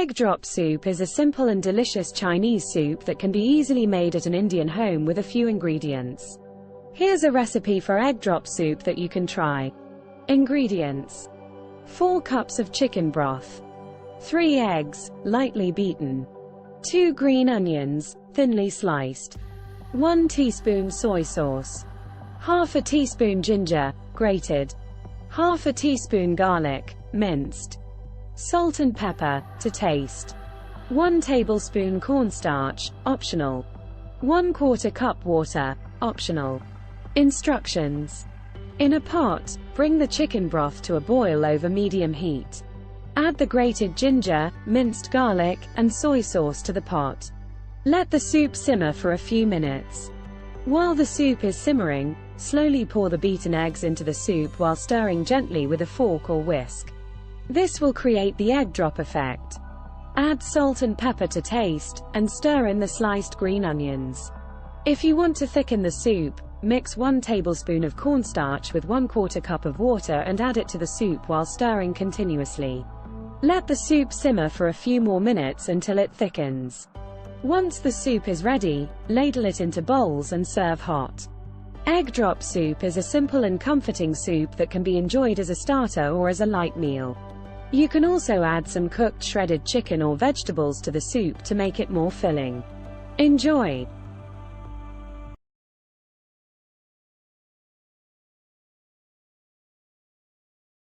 Egg drop soup is a simple and delicious Chinese soup that can be easily made at an Indian home with a few ingredients. Here's a recipe for egg drop soup that you can try. Ingredients: 4 cups of chicken broth, 3 eggs, lightly beaten, 2 green onions, thinly sliced, 1 teaspoon soy sauce, half a teaspoon ginger, grated, half a teaspoon garlic, minced, salt and pepper, to taste, 1 tablespoon cornstarch, optional, 1/4 cup water, optional. Instructions: in a pot, bring the chicken broth to a boil over medium heat. Add the grated ginger, minced garlic, and soy sauce to the pot. Let the soup simmer for a few minutes. While the soup is simmering, slowly pour the beaten eggs into the soup while stirring gently with a fork or whisk. This will create the egg drop effect. Add salt and pepper to taste, and stir in the sliced green onions. If you want to thicken the soup, mix 1 tablespoon of cornstarch with 1/4 cup of water and add it to the soup while stirring continuously. Let the soup simmer for a few more minutes until it thickens. Once the soup is ready, ladle it into bowls and serve hot. Egg drop soup is a simple and comforting soup that can be enjoyed as a starter or as a light meal. You can also add some cooked shredded chicken or vegetables to the soup to make it more filling. Enjoy!